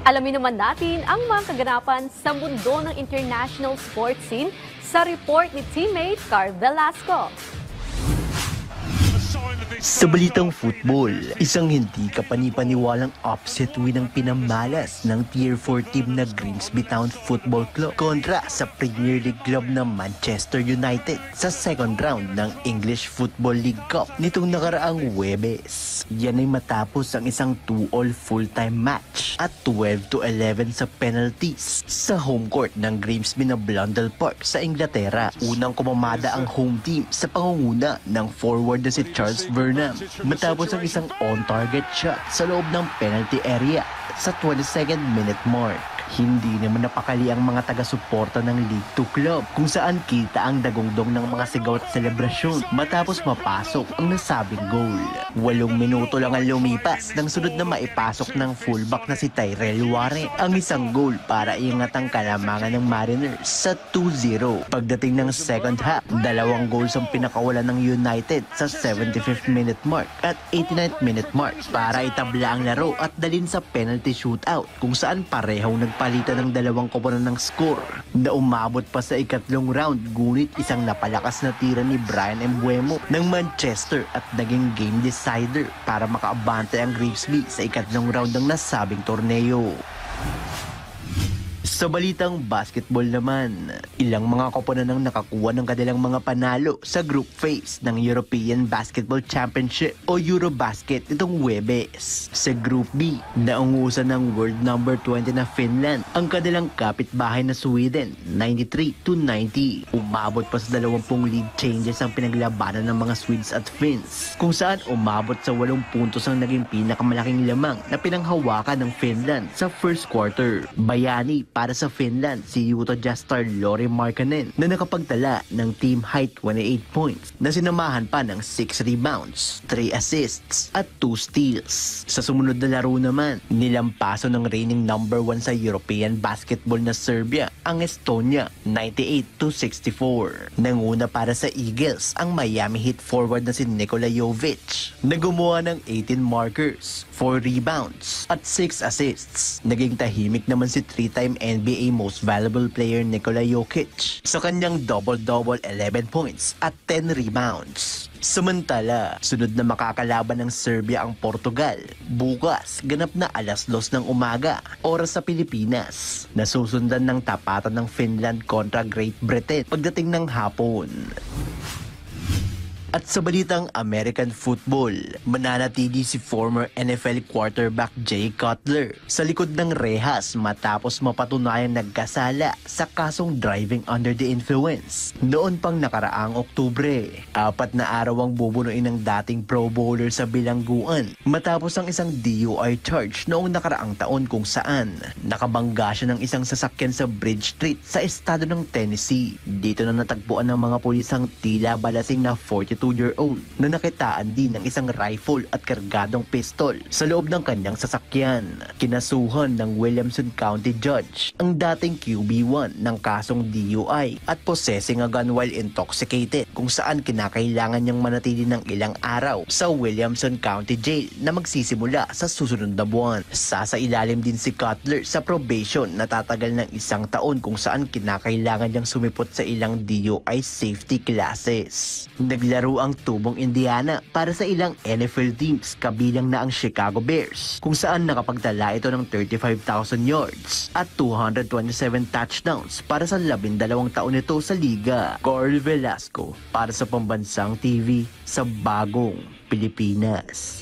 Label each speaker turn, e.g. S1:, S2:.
S1: Alamin naman natin ang mga kaganapan sa mundo ng international sports scene sa report ni teammate Carl Velasco.
S2: Sa balitang football, isang hindi kapanipaniwalang upset win ang pinamalas ng Tier 4 team na Grimsby Town Football Club kontra sa Premier League club na Manchester United sa second round ng English Football League Cup nitong nakaraang Huwebes. Yan ay matapos ang isang 2-all full-time match at 12-11 sa penalties sa home court ng Grimsby na Blundell Park sa Inglaterra. Unang kumamada ang home team sa pangunguna ng forward na si Charles Burnham matapos ang isang on-target shot sa loob ng penalty area sa 22nd minute mark. Hindi naman napakali ang mga taga-suporta ng League 2 club kung saan kita ang dagongdong ng mga sigaw at selebrasyon matapos mapasok ang nasabing goal. 8 minuto lang ang lumipas nang sunod na maipasok ng fullback na si Tyrell Warren ang isang goal para iangat ang kalamangan ng Mariners sa 2-0. Pagdating ng second half, 2 goals ang pinakawalan ng United sa 75th minute mark at 89th minute mark para itabla ang laro at dalhin sa penalty shootout kung saan parehong nagpalitan ng 2 koponan ng score na umabot pa sa ikatlong round, ngunit isang napalakas na tira ni Brian Mbeumo ng Manchester at naging game decider para makaabante ang Grimsby sa ikatlong round ng nasabing torneo. Sa balitang basketball naman, ilang mga koponan ang nakakuha ng kanilang mga panalo sa group phase ng European Basketball Championship o Eurobasket itong Huwebes. Sa Group B, naungusan ng world number 20 na Finland ang kanilang kapitbahay na Sweden, 93-90. Umabot pa sa 20 lead changes ang pinaglabanan ng mga Swedes at Finns, kung saan umabot sa 8 puntos ang naging pinakamalaking lamang na pinanghawakan ng Finland sa first quarter. Bayani para sa Finland si Utah Jazz star Lauri Markkanen na nakapagtala ng team high 28 points na sinamahan pa ng 6 rebounds, 3 assists at 2 steals. Sa sumunod na laro naman, nilampaso ng reigning number 1 sa European basketball na Serbia ang Estonia 98-64. Nanguna para sa Eagles ang Miami Heat forward na si Nikola Jovic na gumawa ng 18 markers, 4 rebounds at 6 assists. Naging tahimik naman si 3-time NBA Most Valuable Player Nikola Jokic sa kanyang double-double 11 points at 10 rebounds. Samantala, sunod na makakalaban ng Serbia ang Portugal. Bukas, ganap na 2:00 ng umaga, oras sa Pilipinas. Nasusundan ng tapatan ng Finland kontra Great Britain pagdating ng hapon. At sa balitang American football, mananatili si former NFL quarterback Jay Cutler sa likod ng rehas matapos mapatunayang nagkasala sa kasong driving under the influence noon pang nakaraang Oktubre. 4 na araw ang bubunuin ng dating Pro Bowler sa bilangguan matapos ang isang DUI charge noong nakaraang taon kung saan nakabangga siya ng isang sasakyan sa Bridge Street sa estado ng Tennessee. Dito na natagpuan ng mga pulis ang tila balasing na 42-year-old na nakitaan din ng isang rifle at kargadong pistol sa loob ng kanyang sasakyan. Kinasuhan ng Williamson County Judge ang dating QB1 ng kasong DUI at possessing a gun while intoxicated, kung saan kinakailangan niyang manatili ng ilang araw sa Williamson County Jail na magsisimula sa susunod na buwan. Sasailalim din si Cutler sa probation na tatagal ng 1 taon, kung saan kinakailangan niyang sumipot sa ilang DUI safety classes. Naglaro ang Tubong Indiana para sa ilang NFL teams, kabilang na ang Chicago Bears, kung saan nakapagtala ito ng 35,000 yards at 227 touchdowns para sa 12 taon nito sa liga. Carl Velasco para sa Pambansang TV sa Bagong Pilipinas.